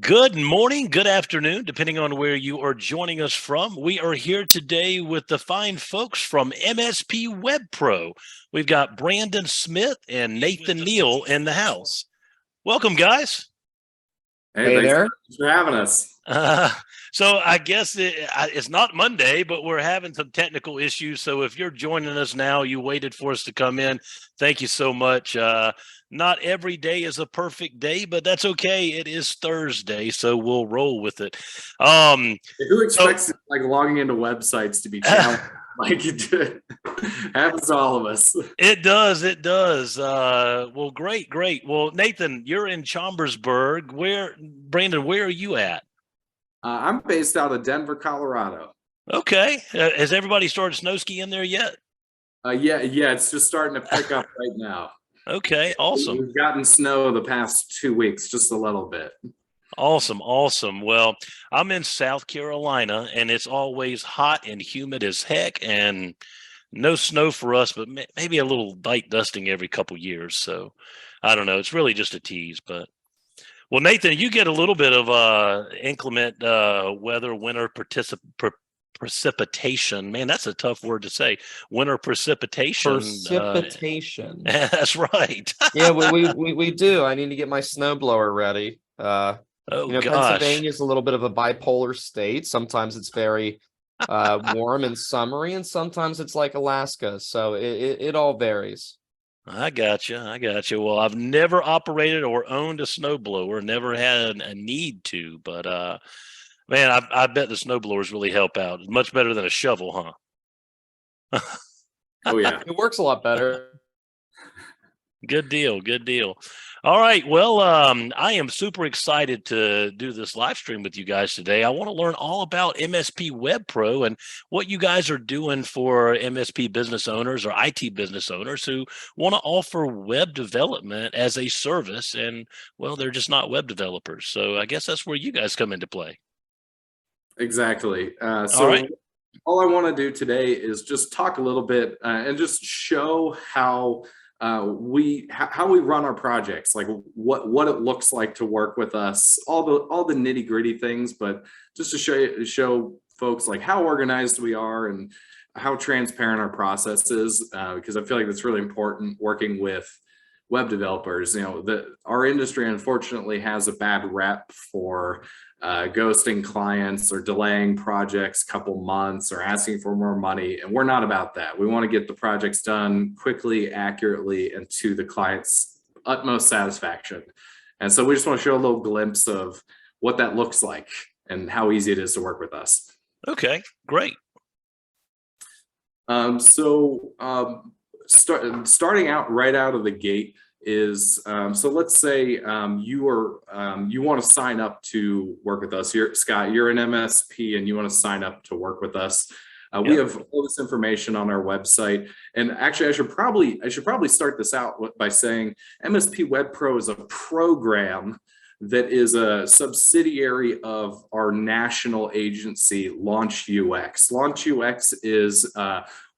Good morning, good afternoon, depending on where you are joining us from. We are here today with the fine folks from MSP Web Pro. We've got Brandon Smith and Nathan Neal in the house. Welcome, guys. Hey there. Thanks for having us. So I guess it's not Monday, but we're having some technical issues. So if you're joining us now, you waited for us to come in. Thank you so much. Not every day is a perfect day, but that's okay. It is Thursday, so we'll roll with it. Who expects like logging into websites to be challenged? Like it happens to all of us. It does. It does. Well, great. Well, Nathan, you're in Chambersburg. Brandon, where are you at? I'm based out of Denver, Colorado. Okay. Has everybody started snow skiing there yet? Yeah, it's just starting to pick up right now. Okay, awesome. We've gotten snow the past 2 weeks, just a little bit. Awesome. Well, I'm in South Carolina, and it's always hot and humid as heck, and no snow for us, but maybe a little light dusting every couple years. So I don't know. It's really just a tease, but well, Nathan, you get a little bit of inclement weather, winter precipitation. Man, that's a tough word to say. Winter precipitation. Precipitation. That's right. Yeah, we do. I need to get my snowblower ready. Oh, gosh. Pennsylvania is a little bit of a bipolar state. Sometimes it's very warm and summery, and sometimes it's like Alaska. So it all varies. I got you. Well, I've never operated or owned a snowblower, never had a need to, but man, I bet the snowblowers really help out. It's much better than a shovel, huh? Oh yeah, it works a lot better. Good deal. All right. Well, I am super excited to do this live stream with you guys today. I want to learn all about MSP Web Pro and what you guys are doing for MSP business owners or IT business owners who want to offer web development as a service. And, well, they're just not web developers. So I guess that's where you guys come into play. Exactly. All I want to do today is just talk a little bit and just show how we run our projects, like what it looks like to work with us, all the nitty gritty things, but just to show folks like how organized we are and how transparent our process is, because I feel like that's really important working with web developers. You know, our industry unfortunately has a bad rep for ghosting clients or delaying projects a couple months or asking for more money. And we're not about that. We want to get the projects done quickly, accurately, and to the client's utmost satisfaction. And so we just want to show a little glimpse of what that looks like and how easy it is to work with us. Okay, great. Starting out right out of the gate is so let's say you want to sign up to work with us. Scott, you're an MSP and you want to sign up to work with us. We have all this information on our website, and actually I should probably start this out by saying MSP Web Pro is a program that is a subsidiary of our national agency, Launch UX. Launch UX is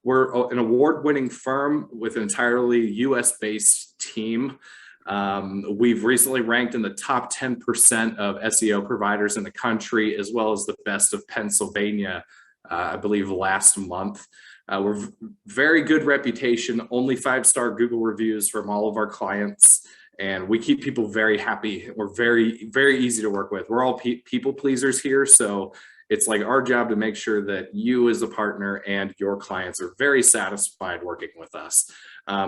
we're an award-winning firm with an entirely US-based team. We've recently ranked in the top 10% of SEO providers in the country, as well as the best of Pennsylvania, I believe last month. We're very good reputation, only 5-star Google reviews from all of our clients, and we keep people very happy. We're very, very easy to work with. We're all people pleasers here, so it's like our job to make sure that you as a partner and your clients are very satisfied working with us.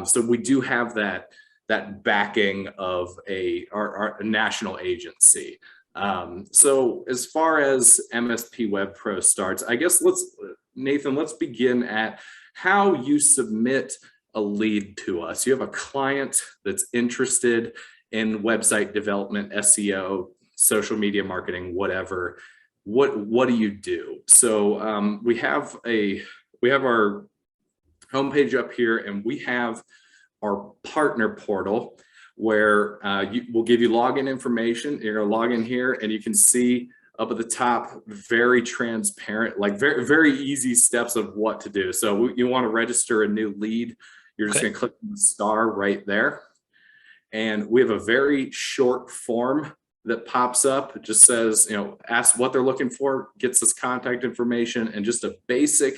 So we do have that backing of our national agency. So as far as MSP Web Pro starts, I guess Nathan, let's begin at how you submit a lead to us. You have a client that's interested in website development, SEO, social media marketing, whatever. What do you do? So we have our homepage up here, and we have our partner portal where we'll give you login information. You're gonna log in here, and you can see up at the top, very transparent, like very, very easy steps of what to do. So you want to register a new lead. You're just gonna click the star right there. And we have a very short form that pops up. It just says, ask what they're looking for, gets us contact information, and just a basic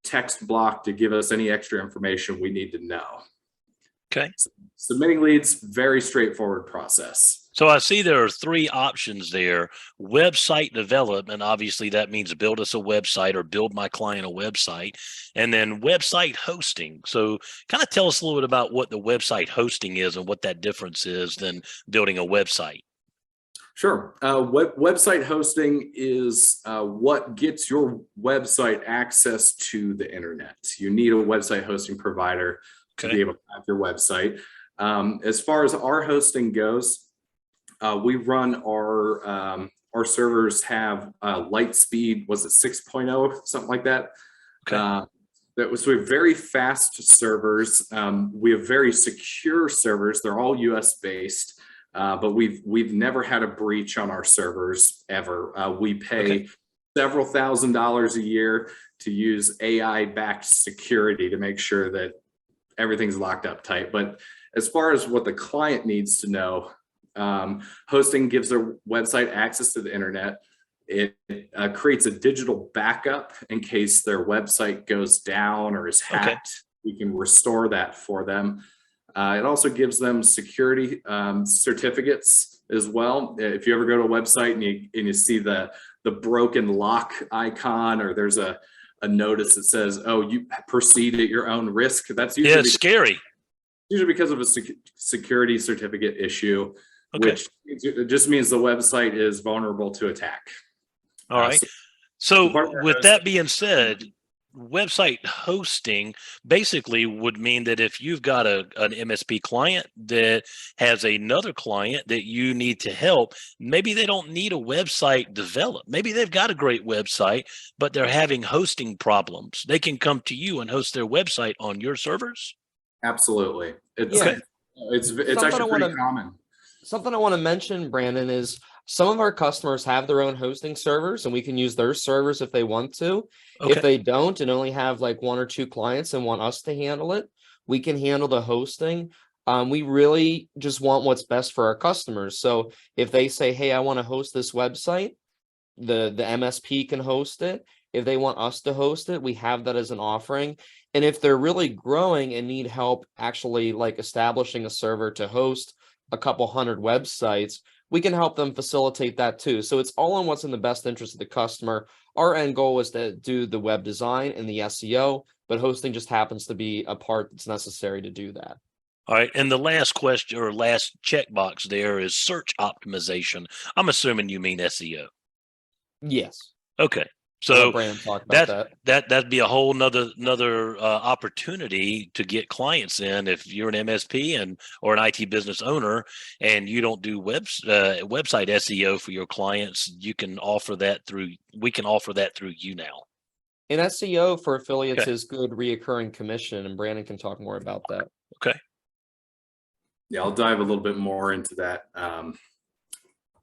text block to give us any extra information we need to know. Okay. So submitting leads, very straightforward process. So I see there are 3 options there. Website development, obviously that means build us a website or build my client a website. And then website hosting. So kind of tell us a little bit about what the website hosting is and what that difference is than building a website. Sure. Website hosting is what gets your website access to the internet. You need a website hosting provider to be able to have your website. As far as our hosting goes, we run our servers have light speed, was it 6.0, something like that? Okay. So we have very fast servers. We have very secure servers. They're all US based. But we've never had a breach on our servers ever. We pay several $1,000s a year to use AI-backed security to make sure that everything's locked up tight. But as far as what the client needs to know, hosting gives their website access to the internet. It creates a digital backup in case their website goes down or is hacked. We can restore that for them. It also gives them security certificates as well. If you ever go to a website and you see the broken lock icon, or there's a notice that says, "Oh, you proceed at your own risk," that's usually scary. Usually because of a security certificate issue, which it just means the website is vulnerable to attack. All right. So with that being said, website hosting basically would mean that if you've got an MSP client that has another client that you need to help, maybe they don't need a website developed. Maybe they've got a great website, but they're having hosting problems. They can come to you and host their website on your servers. Absolutely. It's Something actually pretty common. Something I want to mention, Brandon, is some of our customers have their own hosting servers, and we can use their servers if they want to. If they don't and only have like 1 or 2 clients and want us to handle it, we can handle the hosting. We really just want what's best for our customers. So if they say, "Hey, I want to host this website," the MSP can host it. If they want us to host it, we have that as an offering. And if they're really growing and need help actually like establishing a server to host a couple hundred websites, we can help them facilitate that too. So it's all in what's in the best interest of the customer. Our end goal is to do the web design and the SEO, but hosting just happens to be a part that's necessary to do that. All right. And the last question or last checkbox there is search optimization. I'm assuming you mean SEO. Yes. Okay. So that'd be a whole nother opportunity to get clients in. If you're an MSP or an IT business owner and you don't do website SEO for your clients, we can offer that through you now. And SEO for affiliates is good reoccurring commission, and Brandon can talk more about that. Okay. Yeah, I'll dive a little bit more into that a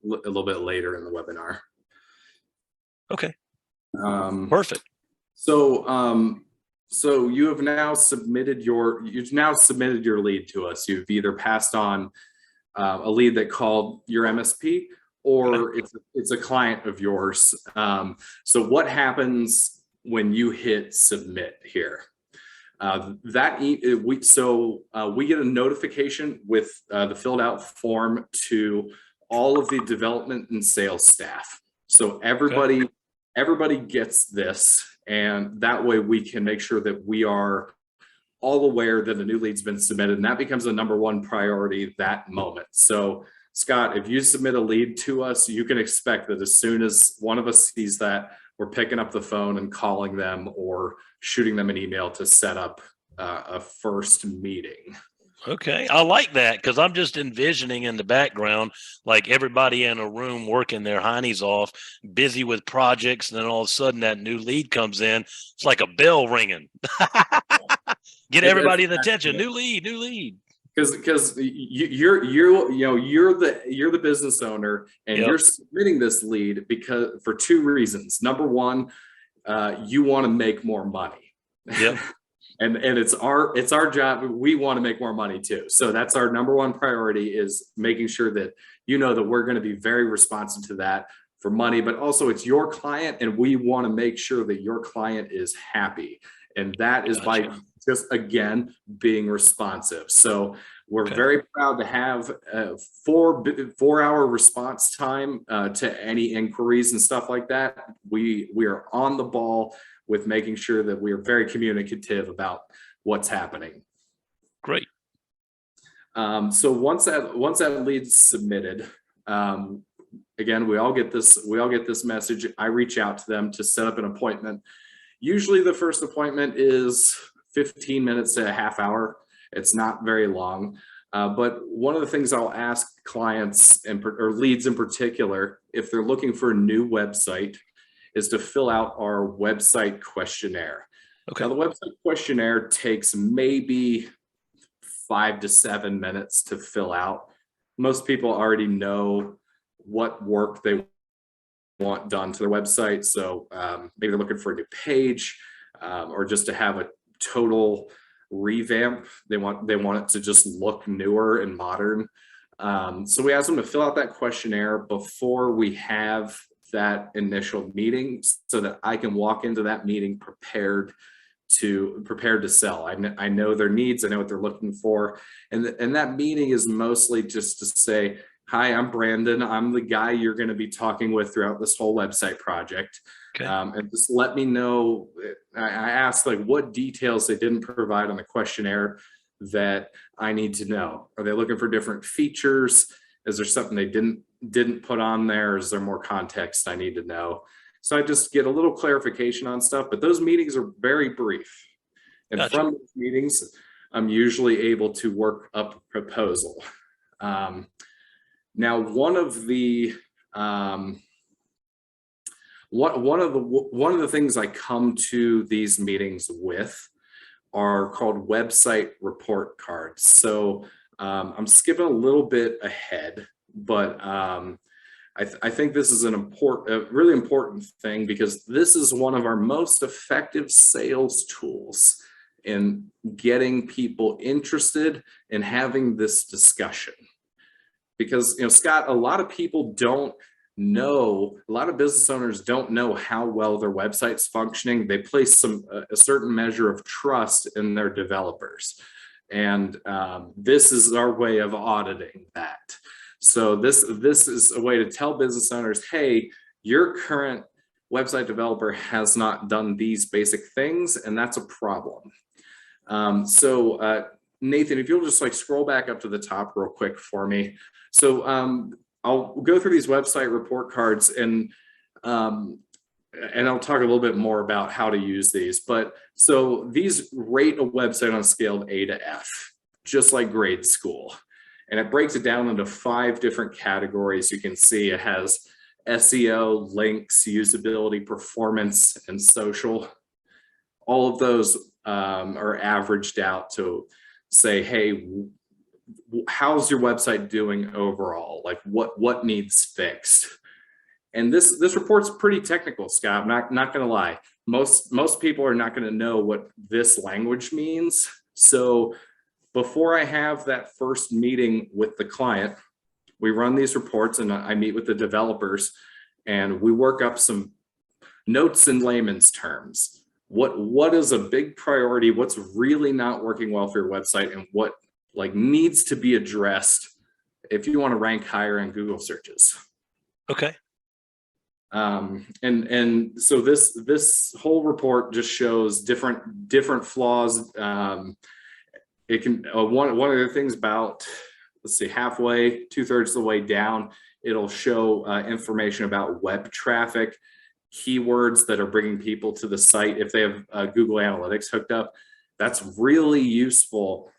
little bit later in the webinar. Okay. Perfect. So you have now submitted your lead to us. You've either passed on a lead that called your MSP, or it's a client of yours. So what happens when you hit submit here? We get a notification with the filled out form to all of the development and sales staff. So everybody gets this, and that way we can make sure that we are all aware that a new lead's been submitted, and that becomes the #1 priority that moment. So Scott, if you submit a lead to us, you can expect that as soon as one of us sees that, we're picking up the phone and calling them or shooting them an email to set up a first meeting. Okay. I like that, because I'm just envisioning in the background, like everybody in a room working their heinies off, busy with projects. And then all of a sudden that new lead comes in. It's like a bell ringing. Get everybody the attention. New lead. Because you're the business owner, and you're submitting this lead for 2 reasons. #1, you want to make more money. Yep. And it's our job. We want to make more money too. So that's our #1 priority, is making sure that you know that we're going to be very responsive to that for money, but also it's your client and we want to make sure that your client is happy. And that is by just, again, being responsive. So we're very proud to have a 4-hour response time to any inquiries and stuff like that. We are on the ball with making sure that we are very communicative about what's happening. Great. So once that lead's submitted, again, we all get this message. I reach out to them to set up an appointment. Usually the first appointment is 15 minutes to a half hour. It's not very long. But one of the things I'll ask clients or leads in particular, if they're looking for a new website, is to fill out our website questionnaire. Okay. Now, the website questionnaire takes maybe 5 to 7 minutes to fill out. Most people already know what work they want done to their website. So maybe they're looking for a new page or just to have a total revamp. They want it to just look newer and modern. So we ask them to fill out that questionnaire before we have that initial meeting so that I can walk into that meeting prepared to sell. I know their needs, I know what they're looking for. And that meeting is mostly just to say, hi, I'm Brandon. I'm the guy you're going to be talking with throughout this whole website project. Okay. And just let me know. I asked like what details they didn't provide on the questionnaire that I need to know. Are they looking for different features? Is there something they didn't put on there? Is there more context I need to know? So I just get a little clarification on stuff, but those meetings are very brief. And from those meetings, I'm usually able to work up a proposal. Now, one of the things I come to these meetings with are called website report cards. So I'm skipping a little bit ahead, but I think this is a really important thing because this is one of our most effective sales tools in getting people interested in having this discussion. Because, Scott, a lot of people don't know, a lot of business owners don't know how well their website's functioning. They place a certain measure of trust in their developers. And this is our way of auditing that. So this is a way to tell business owners, hey, your current website developer has not done these basic things, and that's a problem. Nathan, if you'll just scroll back up to the top real quick for me. So I'll go through these website report cards and I'll talk a little bit more about how to use these. But so these rate a website on a scale of A to F, just like grade school. And it breaks it down into 5 different categories. You can see it has SEO, links, usability, performance, and social. All of those are averaged out to say, hey, how's your website doing overall? Like what needs fixed? And this report's pretty technical, Scott. I'm not going to lie. Most people are not going to know what this language means. So before I have that first meeting with the client, we run these reports and I meet with the developers and we work up some notes in layman's terms. What is a big priority? What's really not working well for your website and what needs to be addressed if you want to rank higher in Google searches. Okay. And so this whole report just shows different flaws. It can one of the things about, let's see, halfway, 2/3 of the way down, it'll show information about web traffic, keywords that are bringing people to the site if they have Google Analytics hooked up. That's really useful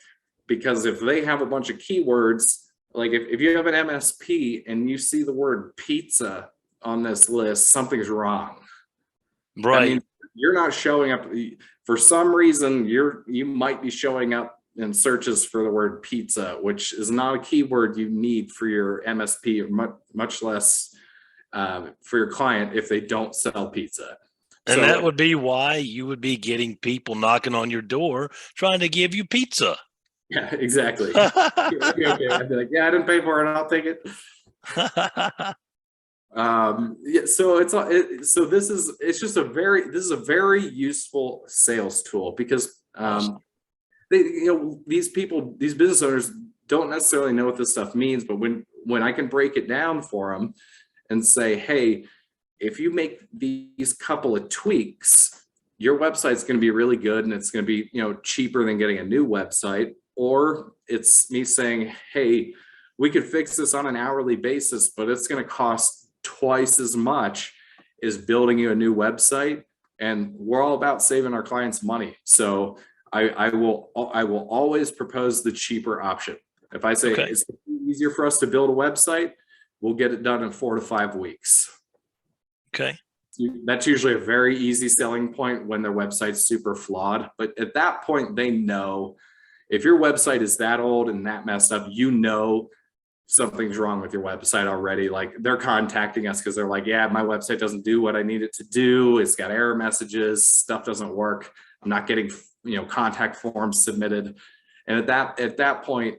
because if they have a bunch of keywords, like if you have an MSP and you see the word pizza on this list, something's wrong. Right. I mean, you're not showing up for some reason. You might be showing up in searches for the word pizza, which is not a keyword you need for your MSP, or much less for your client if they don't sell pizza. And that would be why you would be getting people knocking on your door trying to give you pizza. Yeah, exactly. Okay. I'd be like, yeah, I didn't pay for it. I'll take it. Yeah, so it's just this is a very useful sales tool because these business owners don't necessarily know what this stuff means, but when I can break it down for them and say, hey, if you make these couple of tweaks, your website's going to be really good and it's going to be, cheaper than getting a new website. Or it's me saying, hey, we could fix this on an hourly basis, but it's going to cost twice as much as building you a new website. And we're all about saving our clients money. So I will always propose the cheaper option. If I say it's easier for us to build a website, we'll get it done in 4 to 5 weeks. Okay. That's usually a very easy selling point when their website's super flawed. But at that point, they know if your website is that old and that messed up, something's wrong with your website already. Like they're contacting us because they're like, yeah, my website doesn't do what I need it to do. It's got error messages, stuff doesn't work. I'm not getting, contact forms submitted. And at that point,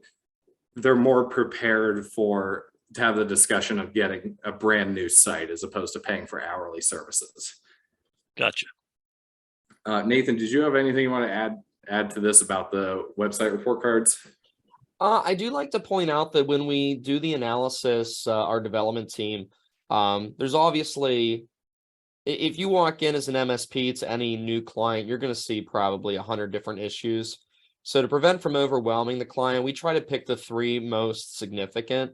they're more prepared to have the discussion of getting a brand new site as opposed to paying for hourly services. Gotcha. Nathan, did you have anything you want to add to this about the website report cards? I do like to point out that when we do the analysis, our development team, there's obviously, if you walk in as an MSP to any new client, you're going to see probably 100 different issues. So to prevent from overwhelming the client, we try to pick the 3 most significant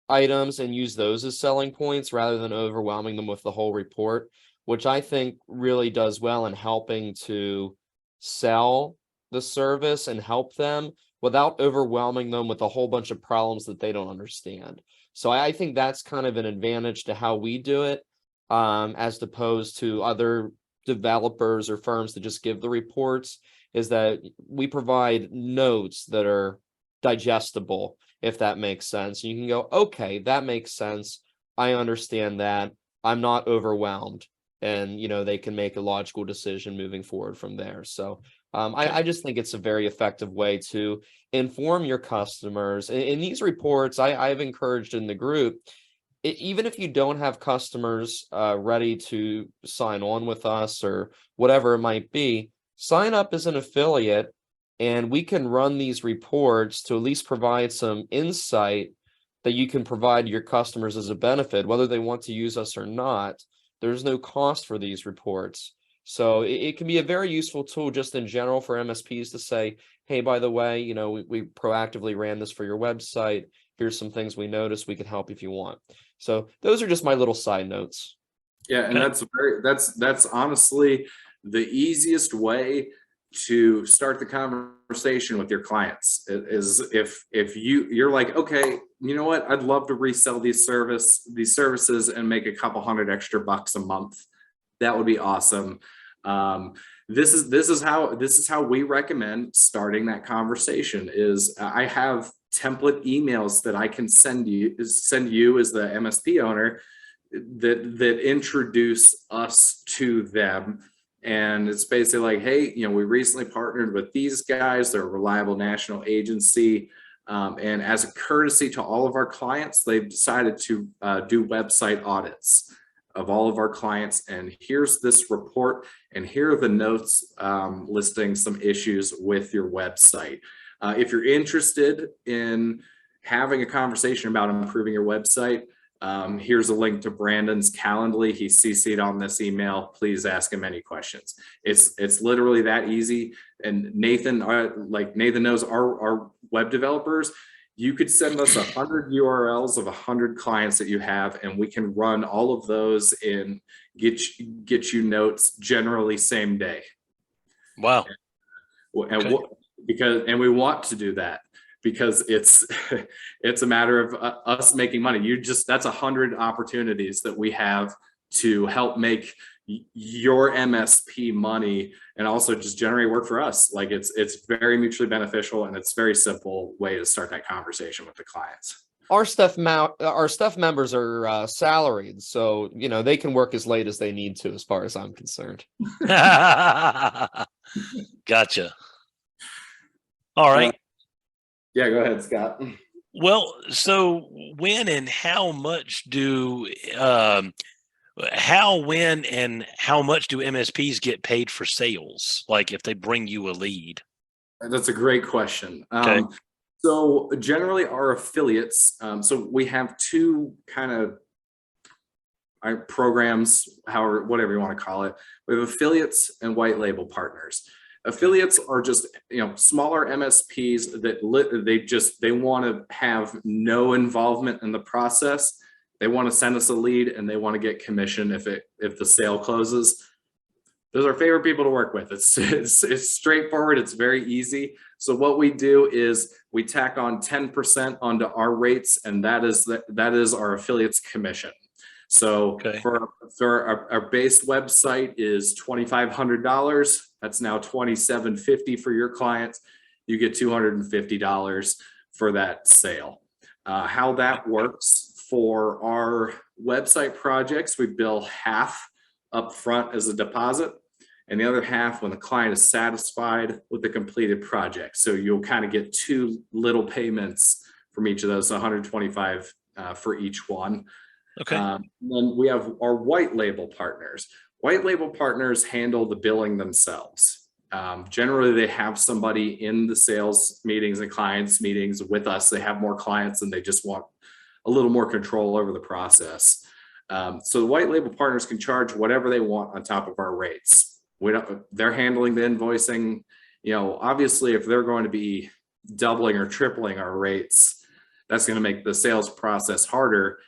items and use those as selling points rather than overwhelming them with the whole report, which I think really does well in helping to sell the service and help them without overwhelming them with a whole bunch of problems that they don't understand. So I think that's kind of an advantage to how we do it, as opposed to other developers or firms that just give the reports, is that we provide notes that are digestible, if that makes sense. You can go, okay, that makes sense. I understand that. I'm not overwhelmed. And, they can make a logical decision moving forward from there. So I just think it's a very effective way to inform your customers. In these reports, I've encouraged in the group, even if you don't have customers ready to sign on with us or whatever it might be, sign up as an affiliate and we can run these reports to at least provide some insight that you can provide your customers as a benefit, whether they want to use us or not. There's no cost for these reports. So it can be a very useful tool just in general for MSPs to say, hey, by the way, we proactively ran this for your website. Here's some things we noticed. We can help if you want. So those are just my little side notes. Yeah, and that's honestly the easiest way to start the conversation with your clients is if you're like, okay, you know what, I'd love to resell these services and make a couple $100 extra a month. That would be awesome. This is how we recommend starting that conversation. Is I have template emails that I can send you as the MSP owner that introduce us to them. And it's basically like, hey, we recently partnered with these guys. They're a reliable national agency. And as a courtesy to all of our clients, they've decided to do website audits of all of our clients. And here's this report. And here are the notes listing some issues with your website. If you're interested in having a conversation about improving your website, here's a link to Brandon's Calendly. He's CC'd on this email. Please ask him any questions. It's literally that easy. And Nathan, like Nathan knows, our web developers, you could send us 100 URLs of 100 clients that you have, and we can run all of those and get you notes generally same day. Wow. And we want to do that because it's a matter of us making money. That's 100 opportunities that we have to help make your MSP money and also just generate work for us. Like it's very mutually beneficial, and it's a very simple way to start that conversation with the clients. Our staff members are salaried, so they can work as late as they need to, as far as I'm concerned. Gotcha. All right. Yeah, go ahead, Scott. Well, so when and how much do when, and how much do MSPs get paid for sales? Like if they bring you a lead? That's a great question. Okay. So generally our affiliates, so we have two kind of programs, however, whatever you want to call it. We have affiliates and white label partners. Affiliates are just, smaller MSPs that they want to have no involvement in the process. They want to send us a lead and they want to get commission if the sale closes. Those are favorite people to work with. It's straightforward. It's very easy. So what we do is we tack on 10% onto our rates, and that is our affiliates commission. So for our base website is $2,500. That's now $2,750 for your clients. You get $250 for that sale. How that works for our website projects, we bill half up front as a deposit, and the other half when the client is satisfied with the completed project. So you'll kind of get two little payments from each of those, 125 for each one. Okay. Then we have our white label partners. White label partners handle the billing themselves. Generally, they have somebody in the sales meetings and clients meetings with us. They have more clients and they just want a little more control over the process. So the white label partners can charge whatever they want on top of our rates. They're handling the invoicing. Obviously, if they're going to be doubling or tripling our rates, that's going to make the sales process harder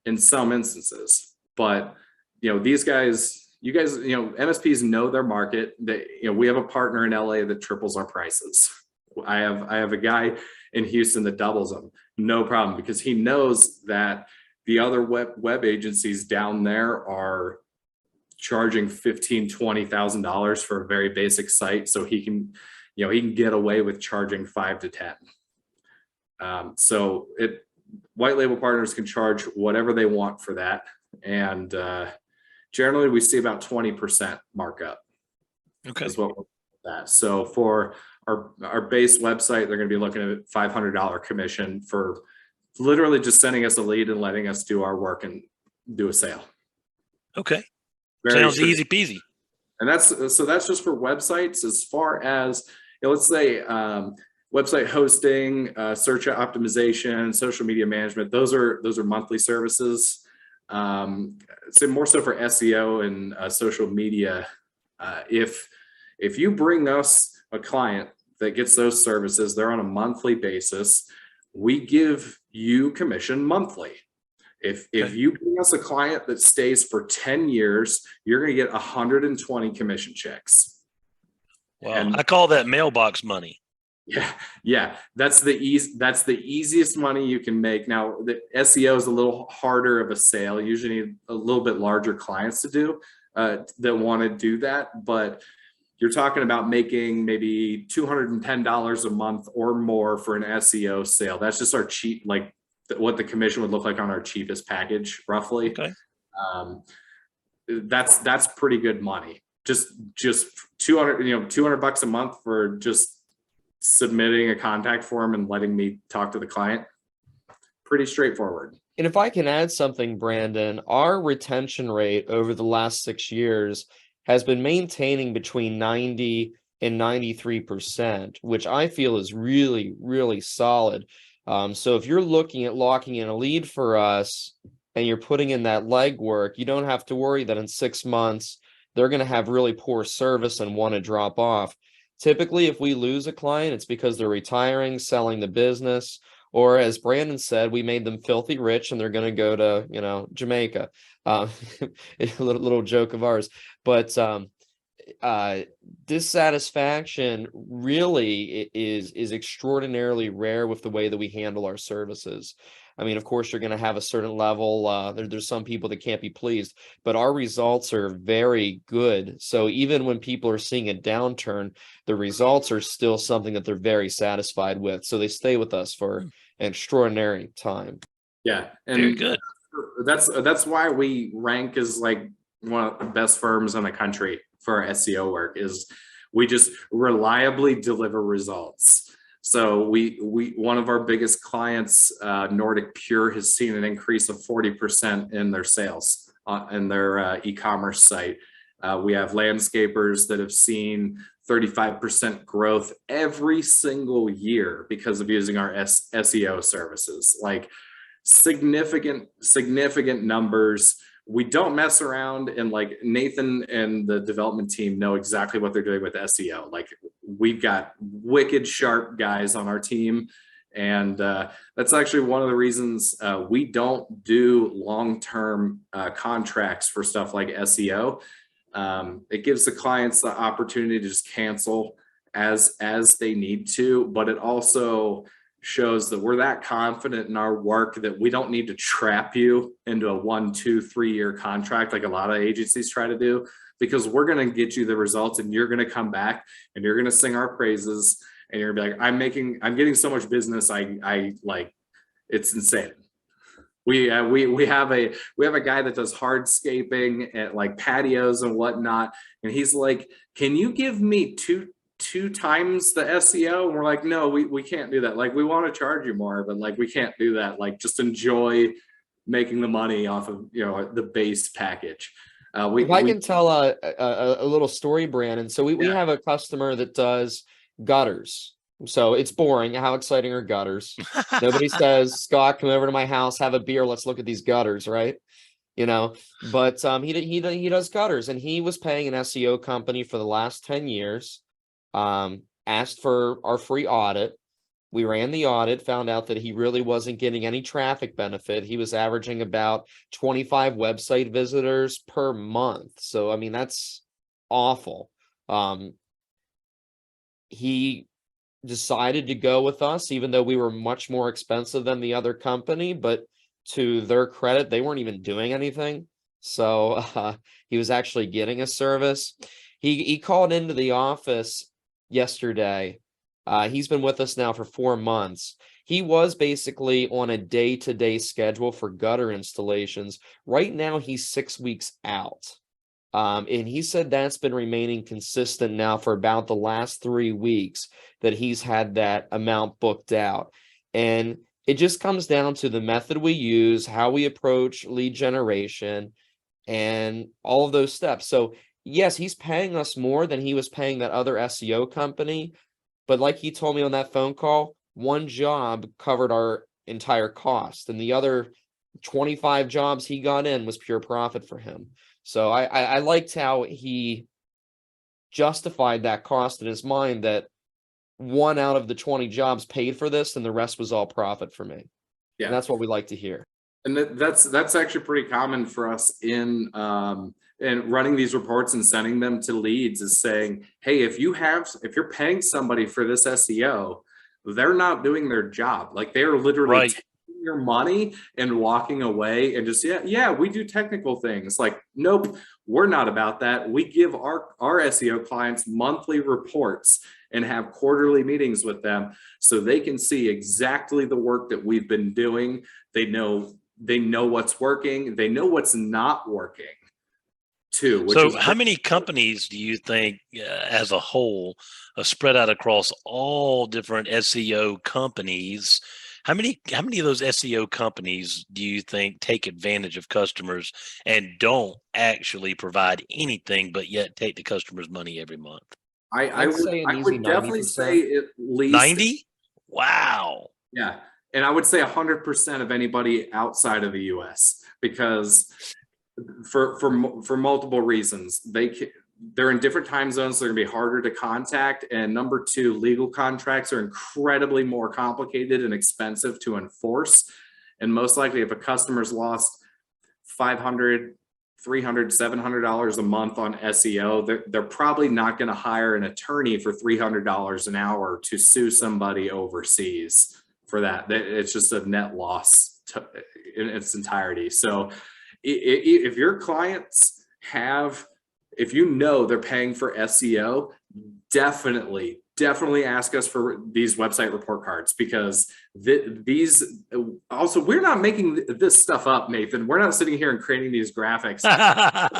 in some instances. But these guys, MSPs know their market. We have a partner in LA that triples our prices. I have a guy in Houston that doubles them, no problem, because he knows that the other web agencies down there are charging $15,000-$20,000 for a very basic site. So he can get away with charging 5 to 10. So white label partners can charge whatever they want for that. And generally we see about 20% markup. Okay. Is what we're that. So for our base website, they're going to be looking at $500 commission for literally just sending us a lead and letting us do our work and do a sale. Okay. Sounds easy peasy. And that's just for websites. As far as, let's say, website hosting, search optimization, social media management, those are monthly services. So more so for SEO and social media. If you bring us a client that gets those services, they're on a monthly basis. We give you commission monthly. If you bring us a client that stays for 10 years, you're going to get 120 commission checks. Wow. And I call that mailbox money. Yeah. That's the easiest money you can make. Now, the SEO is a little harder of a sale. You usually need a little bit larger clients to do that want to do that. But you're talking about making maybe $210 a month or more for an SEO sale. That's just our cheap, like what the commission would look like on our cheapest package, roughly. Okay. That's pretty good money. Just 200, $200 a month for just submitting a contact form and letting me talk to the client. Pretty straightforward. And if I can add something, Brandon, our retention rate over the last 6 years has been maintaining between 90 and 93%, which I feel is really, really solid. So if you're looking at locking in a lead for us and you're putting in that legwork, you don't have to worry that in 6 months, they're going to have really poor service and want to drop off. Typically, if we lose a client, it's because they're retiring, selling the business, or as Brandon said, we made them filthy rich and they're going to go to, Jamaica. A little joke of ours. But dissatisfaction really is extraordinarily rare with the way that we handle our services. I mean, of course, you're going to have a certain level. There's some people that can't be pleased, but our results are very good. So even when people are seeing a downturn, the results are still something that they're very satisfied with. So they stay with us for an extraordinary time. Yeah, and very good. That's why we rank as like one of the best firms in the country for our SEO work. Is we just reliably deliver results. So one of our biggest clients, Nordic Pure, has seen an increase of 40% in their sales in their e-commerce site. We have landscapers that have seen 35% growth every single year because of using our SEO services. Like significant numbers. We don't mess around, and like Nathan and the development team know exactly what they're doing with SEO. Like we've got wicked sharp guys on our team, and that's actually one of the reasons we don't do long-term contracts for stuff like SEO. It gives the clients the opportunity to just cancel as they need to, but it also shows that we're that confident in our work that we don't need to trap you into a 1, 2, 3 year contract like a lot of agencies try to do, because we're going to get you the results and you're going to come back and you're going to sing our praises and you're gonna be like, I'm getting so much business. I like, it's insane. We have a guy that does hardscaping and like patios and whatnot, and he's like, can you give me two times the SEO? And we're like, no, we can't do that. Like, we want to charge you more, but like we can't do that. Like, just enjoy making the money off of, you know, the base package. If I can tell a little story, Brandon. So we have a customer that does gutters. So it's boring. How exciting are gutters? Nobody says, Scott, come over to my house, have a beer, let's look at these gutters, right? You know, but he does gutters, and he was paying an SEO company for the last 10 years. Asked for our free audit. We ran the audit, found out that he really wasn't getting any traffic benefit. He was averaging about 25 website visitors per month. So, I mean, that's awful. He decided to go with us, even though we were much more expensive than the other company, but to their credit, they weren't even doing anything. So he was actually getting a service. He called into the office yesterday. He's been with us now for 4 months. He was basically on a day-to-day schedule for gutter installations. Right now, he's 6 weeks out. And he said that's been remaining consistent now for about the last 3 weeks, that he's had that amount booked out. And it just comes down to the method we use, how we approach lead generation, and all of those steps. So yes, he's paying us more than he was paying that other SEO company. But like he told me on that phone call, one job covered our entire cost, and the other 25 jobs he got in was pure profit for him. So I liked how he justified that cost in his mind, that 1 out of the 20 jobs paid for this and the rest was all profit for me. Yeah. And that's what we like to hear. And that's actually pretty common for us in running these reports and sending them to leads, is saying, hey, if you're paying somebody for this SEO, they're not doing their job. Like, they're literally taking your money and walking away and just, yeah, we do technical things. Like, nope, we're not about that. We give our SEO clients monthly reports and have quarterly meetings with them so they can see exactly the work that we've been doing. They know what's working. They know what's not working too. So how many companies do you think as a whole, spread out across all different SEO companies, how many of those SEO companies do you think take advantage of customers and don't actually provide anything but yet take the customer's money every month? I would definitely say at least 90. Wow. Yeah. And I would say 100% of anybody outside of the US, because for multiple reasons. They're in different time zones, so they're gonna be harder to contact. And number two, legal contracts are incredibly more complicated and expensive to enforce. And most likely, if a customer's lost $500, $300, $700 a month on SEO, they're probably not going to hire an attorney for $300 an hour to sue somebody overseas for that. It's just a net loss in its entirety. So if your clients if you know they're paying for SEO, definitely definitely ask us for these website report cards, because these also, we're not making this stuff up, Nathan. We're not sitting here and creating these graphics.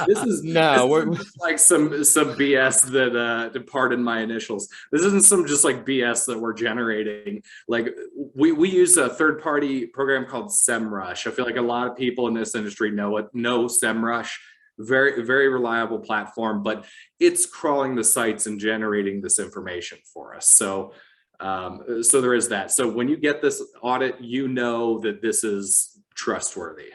This is just like some BS that pardon my initials. This isn't some just like BS that we're generating. Like we use a third-party program called SEMRush. I feel like a lot of people in this industry know SEMRush. Very, very reliable platform, but it's crawling the sites and generating this information for us. So so there is that. So when you get this audit, you know that this is trustworthy.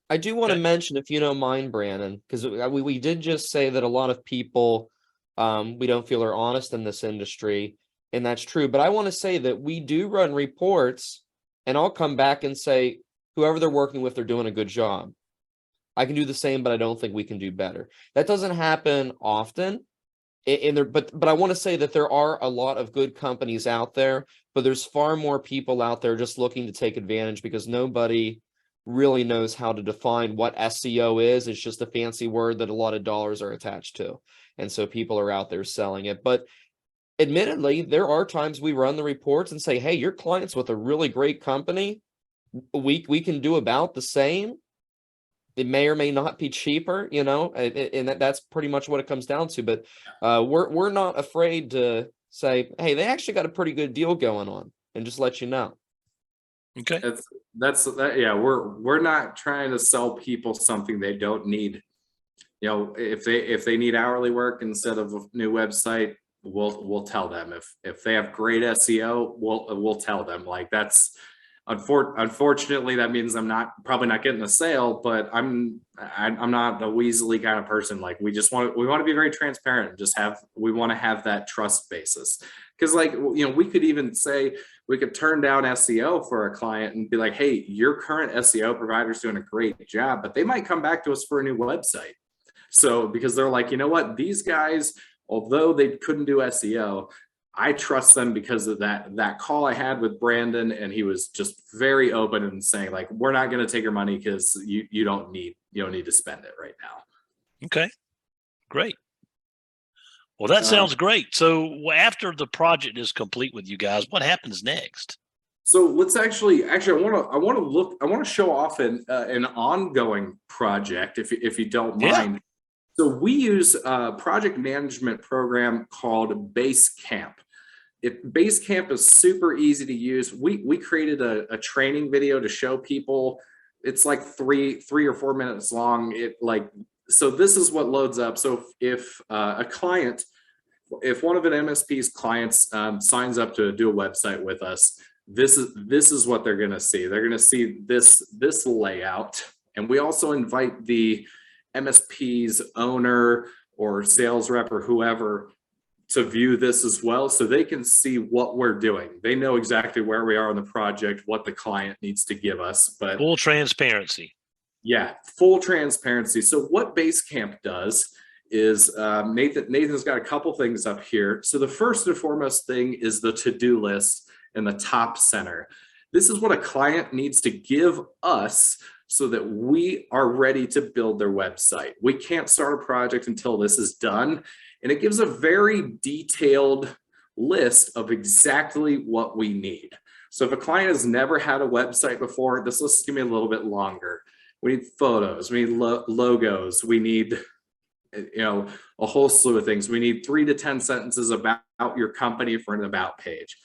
I do want to mention, if you don't mind, Brandon, because we did just say that a lot of people we don't feel are honest in this industry, and that's true. But I want to say that we do run reports, and I'll come back and say, whoever they're working with, they're doing a good job. I can do the same, but I don't think we can do better. That doesn't happen often. But I want to say that there are a lot of good companies out there, but there's far more people out there just looking to take advantage, because nobody really knows how to define what SEO is. It's just a fancy word that a lot of dollars are attached to. And so people are out there selling it. But admittedly, there are times we run the reports and say, hey, your client's with a really great company. We can do about the same. It may or may not be cheaper, and that's pretty much what it comes down to. But we're not afraid to say, hey, they actually got a pretty good deal going on, and just let you know. Okay. Yeah, we're not trying to sell people something they don't need. If they need hourly work instead of a new website, we'll tell them. If they have great SEO, we'll tell them. Like, that's unfortunately, that means I'm probably not getting a sale, but I'm not a weaselly kind of person. Like, we want to be very transparent and we want to have that trust basis. Because we could even say, we could turn down SEO for a client and be like, hey, your current SEO provider is doing a great job, but they might come back to us for a new website. So because they're like, you know what, these guys, although they couldn't do SEO, I trust them because of that call I had with Brandon, and he was just very open and saying, like, we're not going to take your money because you don't need to spend it right now. Okay, great. Well, that sounds great. So after the project is complete with you guys, what happens next? So let's actually I want to show off an ongoing project, if you don't mind. Yeah. So we use a project management program called BaseCamp. BaseCamp is super easy to use. We created a training video to show people. It's like three or 4 minutes long. So this is what loads up. So if a client, if one of an MSP's clients signs up to do a website with us, this is what they're going to see. They're going to see this layout, and we also invite the MSP's owner or sales rep or whoever to view this as well, so they can see what we're doing. They know exactly where we are on the project, what the client needs to give us. But full transparency. Yeah, full transparency. So what BaseCamp does is Nathan's got a couple things up here. So the first and foremost thing is the to-do list in the top center. This is what a client needs to give us so that we are ready to build their website. We can't start a project until this is done. And it gives a very detailed list of exactly what we need. So if a client has never had a website before, this list is going to be a little bit longer. We need photos, we need logos, we need a whole slew of things. We need 3 to 10 sentences about your company for an about page,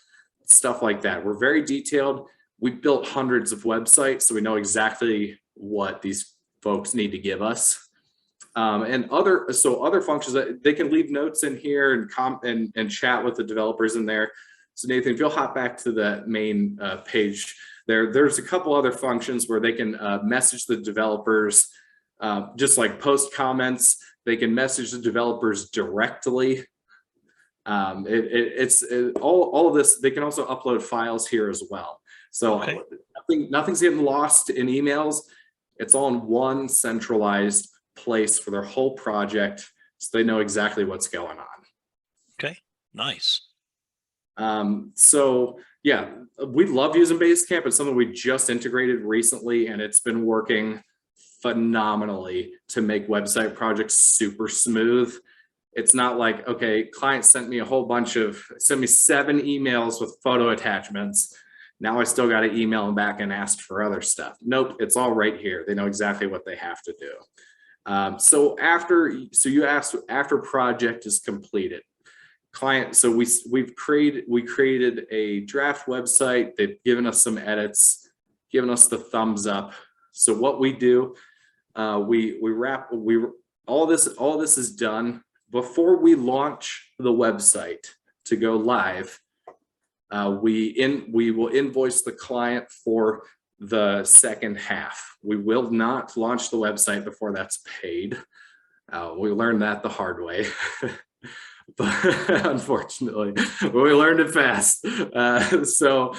stuff like that. We're very detailed. We built hundreds of websites, so we know exactly what these folks need to give us. And other functions that they can leave notes in here and chat with the developers in there. So Nathan, if you'll hop back to the main page there's a couple other functions where they can message the developers, just like post comments. They can message the developers directly. All of this. They can also upload files here as well. So okay. Nothing's getting lost in emails. It's all in one centralized place for their whole project, so they know exactly what's going on. Okay, nice. So yeah, we love using BaseCamp. It's something we just integrated recently, and it's been working phenomenally to make website projects super smooth. It's not like, okay, client sent me 7 emails with photo attachments. Now I still got to email them back and ask for other stuff. Nope, it's all right here. They know exactly what they have to do. So you asked after project is completed, client. So we created a draft website. They've given us some edits, given us the thumbs up. So what we do, all this is done before we launch the website to go live. We will invoice the client for the second half. We will not launch the website before that's paid. We learned that the hard way, but unfortunately, we learned it fast. So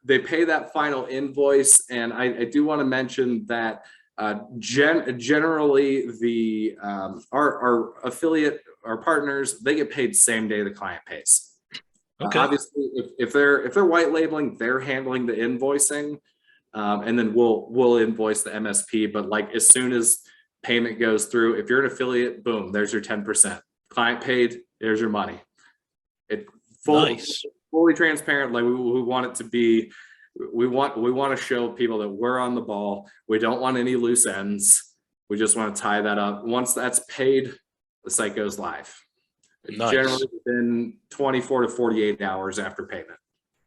they pay that final invoice, and I do want to mention that generally our affiliate, our partners, they get paid same day the client pays. Okay. Obviously, if they're white labeling, they're handling the invoicing, and then we'll invoice the MSP. But like as soon as payment goes through, if you're an affiliate, boom, there's your 10%. Client paid, there's your money. Fully transparent. Like we want it to be. We want to show people that we're on the ball. We don't want any loose ends. We just want to tie that up. Once that's paid, the site goes live. Nice. Generally within 24 to 48 hours after payment.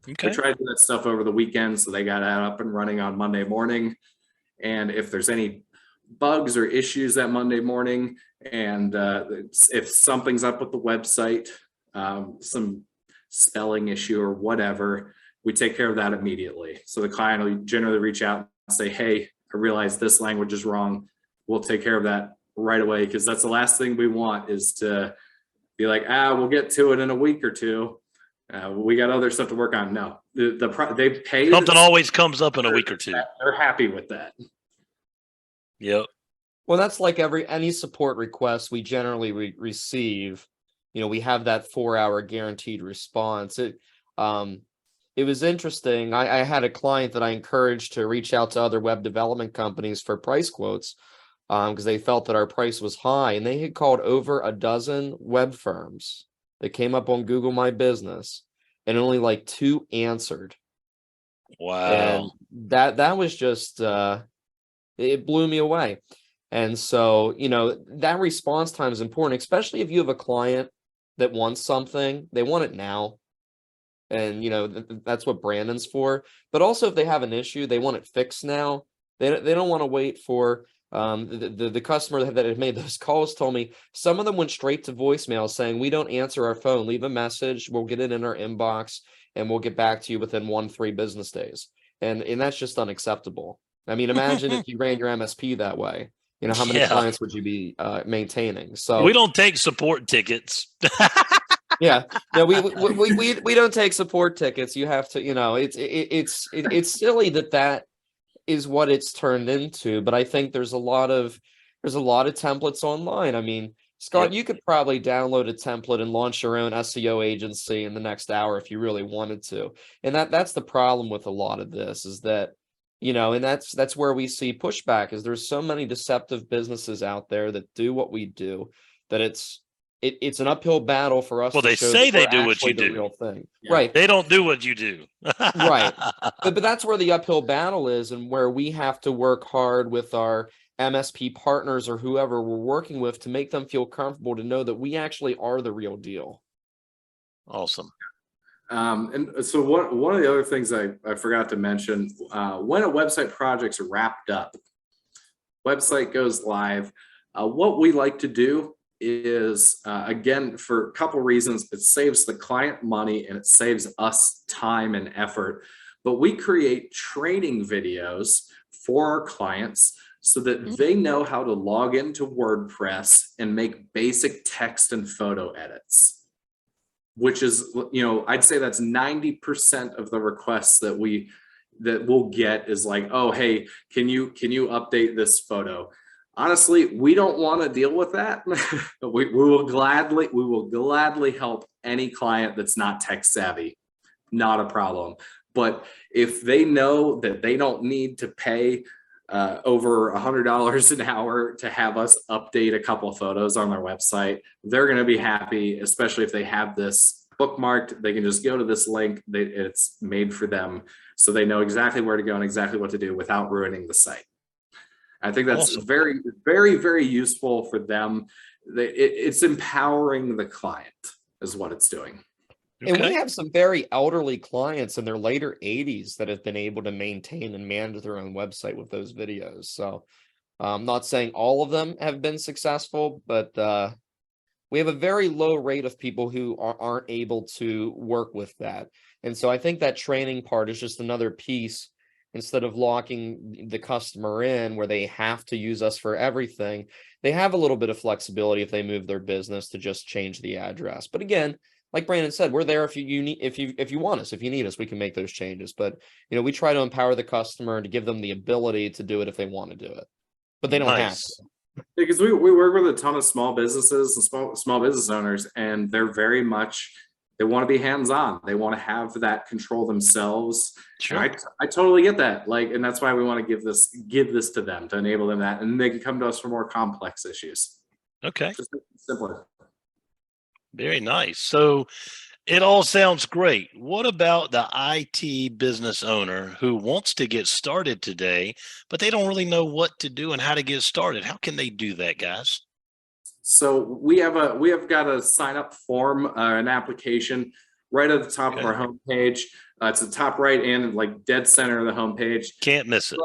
Okay. We try to do that stuff over the weekend, so they got that up and running on Monday morning. And if there's any bugs or issues that Monday morning, and if something's up with the website, some spelling issue or whatever, we take care of that immediately. So the client will generally reach out and say, hey, I realize this language is wrong. We'll take care of that right away, because that's the last thing we want, is to be like, we'll get to it in a week or two. We got other stuff to work on. No, they've paid. Something always comes up in a week or two. They're happy with that. Yep. Well, that's like any support request we generally receive. We have that 4-hour guaranteed response. It was interesting. I had a client that I encouraged to reach out to other web development companies for price quotes, because they felt that our price was high, and they had called over a dozen web firms that came up on Google My Business, and only like 2 answered. Wow. And that was just it blew me away. And so, that response time is important, especially if you have a client that wants something, they want it now. And, that's what Brandon's for. But also, if they have an issue, they want it fixed now. They don't want to wait for the customer that had made those calls told me some of them went straight to voicemail saying, we don't answer our phone, leave a message, we'll get it in our inbox, and we'll get back to you within 1-3 business days. And that's just unacceptable. I mean, imagine if you ran your MSP that way. How many clients would you be maintaining? So we don't take support tickets. Yeah, no, we don't take support tickets. You have to, it's silly that is what it's turned into. But I think there's a lot of templates online. I mean, Scott, you could probably download a template and launch your own SEO agency in the next hour if you really wanted to. And that's the problem with a lot of this, is that, and that's where we see pushback, is there's so many deceptive businesses out there that do what we do, that it's an uphill battle for us. Well, they say they do what you do. Real thing. Yeah. Right. They don't do what you do. Right. But that's where the uphill battle is, and where we have to work hard with our MSP partners or whoever we're working with to make them feel comfortable to know that we actually are the real deal. Awesome. And so one of the other things I forgot to mention, when a website project's wrapped up, website goes live, what we like to do is, again, for a couple reasons, it saves the client money and it saves us time and effort. But we create training videos for our clients so that they know how to log into WordPress and make basic text and photo edits, which is, I'd say that's 90% of the requests that we'll get is like, oh, hey, can you update this photo? Honestly, we don't want to deal with that. we will gladly help any client that's not tech savvy, not a problem. But if they know that they don't need to pay over $100 an hour to have us update a couple of photos on their website. They're going to be happy, especially if they have this bookmarked. They can just go to this link. It's made for them, so they know exactly where to go and exactly what to do without ruining the site. I think that's Awesome. very, very, very useful for them. It's empowering the client is what it's doing. And we Okay. have some very elderly clients in their later 80s that have been able to maintain and manage their own website with those videos. So I'm not saying all of them have been successful, but we have a very low rate of people who aren't able to work with that. And so I think that training part is just another piece. Instead of locking the customer in where they have to use us for everything, they have a little bit of flexibility if they move their business to just change the address. But again, like Brandon said, we're there if you want us, if you need us, we can make those changes. But we try to empower the customer and to give them the ability to do it if they want to do it, but they don't have Nice. to. Because we work with a ton of small businesses and small business owners, and they're very much, they want to be hands-on. They want to have that control themselves. Sure. I totally get that. And that's why we want to give this to them, to enable them that, and they can come to us for more complex issues. Okay. Just simpler. Very nice. So it all sounds great. What about the IT business owner who wants to get started today, but they don't really know what to do and how to get started? How can they do that, guys? So we have got a sign up form, an application right at the top of our homepage. It's the top right and like dead center of the homepage. Can't miss it.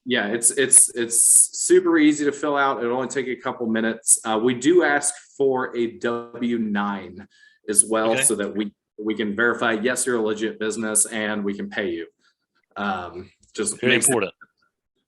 Yeah, it's super easy to fill out. It'll only take a couple minutes. We do ask for a W-9 as well, so that we can verify, yes, you're a legit business and we can pay you. Just very important.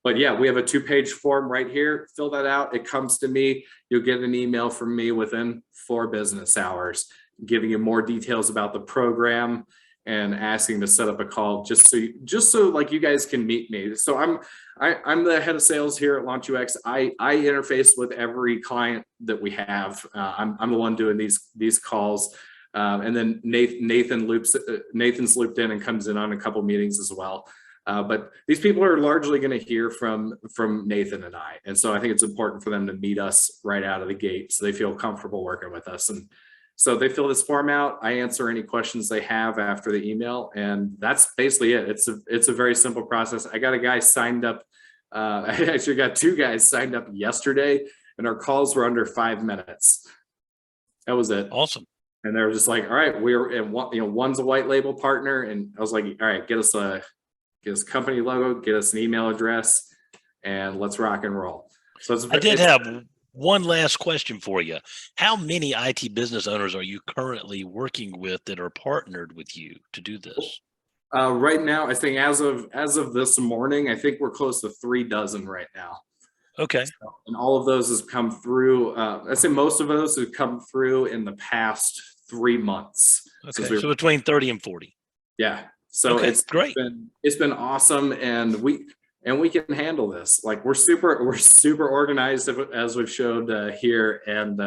But yeah, we have a 2-page form right here. Fill that out. It comes to me. You'll get an email from me within 4 business hours, giving you more details about the program and asking to set up a call just so like you guys can meet me. So I'm the head of sales here at LaunchUX. I interface with every client that we have. I'm the one doing these calls. And then Nathan's looped in and comes in on a couple meetings as well. But these people are largely going to hear from Nathan and I. And so I think it's important for them to meet us right out of the gate so they feel comfortable working with us. And so they fill this form out. I answer any questions they have after the email. And that's basically it. It's a very simple process. I got a guy signed up. I actually got 2 guys signed up yesterday, and our calls were under 5 minutes. That was it. Awesome. And they were just like, all right, one's a white label partner. And I was like, all right, get us company logo, get us an email address, and let's rock and roll. So I did have one last question for you. How many IT business owners are you currently working with that are partnered with you to do this? Right now, I think as of this morning, I think we're close to 36 right now. Okay. So, and all of those has come through. I'd say most of those have come through in the past 3 months. Okay. So between 30 and 40. Yeah. So okay, it's great. It's been awesome, and we can handle this. Like we're super organized as we've showed here, and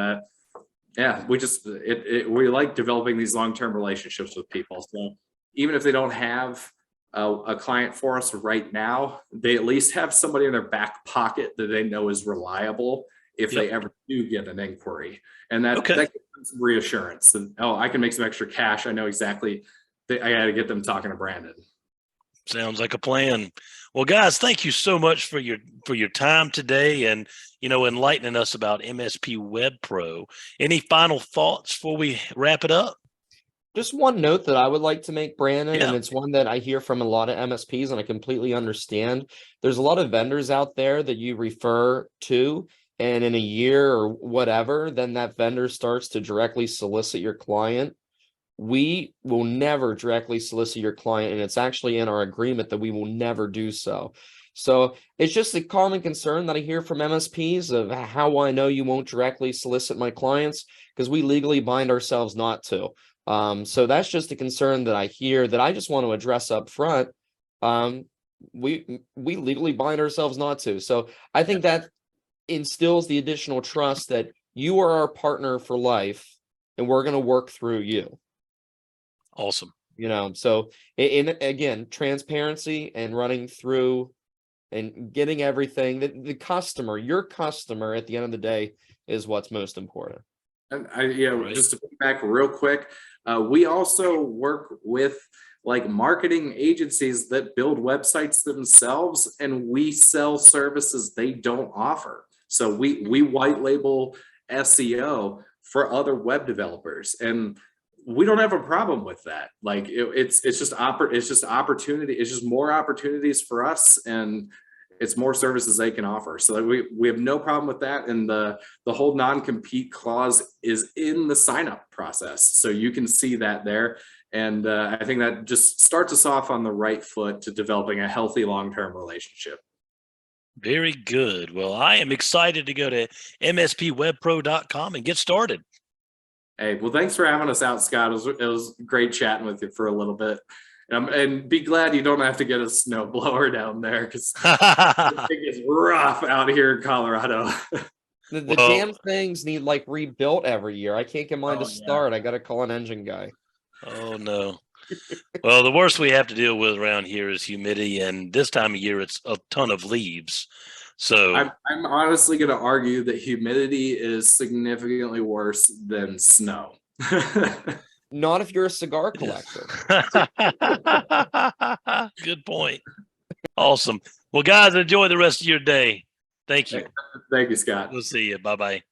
yeah, we like developing these long-term relationships with people. So even if they don't have a client for us right now, they at least have somebody in their back pocket that they know is reliable if they ever do get an inquiry, and that gives them some reassurance. And I can make some extra cash. I know exactly. I got to get them talking to Brandon. Sounds like a plan. Well, guys, thank you so much for your time today and enlightening us about MSP Web Pro. Any final thoughts before we wrap it up? Just one note that I would like to make, Brandon, and it's one that I hear from a lot of MSPs, and I completely understand. There's a lot of vendors out there that you refer to, and in a year or whatever, then that vendor starts to directly solicit your client. We will never directly solicit your client, and it's actually in our agreement that we will never do so. So it's just a common concern that I hear from MSPs of how I know you won't directly solicit my clients, because we legally bind ourselves not to. So that's just a concern that I hear that I just want to address up front. We legally bind ourselves not to. So I think that instills the additional trust that you are our partner for life, and we're going to work through you. Awesome. So again, transparency and running through and getting everything that the customer, your customer at the end of the day is what's most important. And just to put back real quick, we also work with like marketing agencies that build websites themselves, and we sell services they don't offer. So we white label SEO for other web developers, and we don't have a problem with that. Like it's just opportunity. It's just more opportunities for us, and it's more services they can offer. So we have no problem with that. And the whole non-compete clause is in the sign up process. So you can see that there. And I think that just starts us off on the right foot to developing a healthy long-term relationship. Very good. Well, I am excited to go to mspwebpro.com and get started. Hey, well, thanks for having us out, Scott. It was great chatting with you for a little bit. And be glad you don't have to get a snowblower down there, because it's rough out here in Colorado. The damn things need like rebuilt every year. I can't get mine to start. I got to call an engine guy. Oh, no. Well, the worst we have to deal with around here is humidity, and this time of year it's a ton of leaves. So I'm honestly going to argue that humidity is significantly worse than snow. Not if you're a cigar collector. Good point. Awesome. Well, guys, enjoy the rest of your day. Thank you. Thank you, Scott. We'll see you. Bye-bye.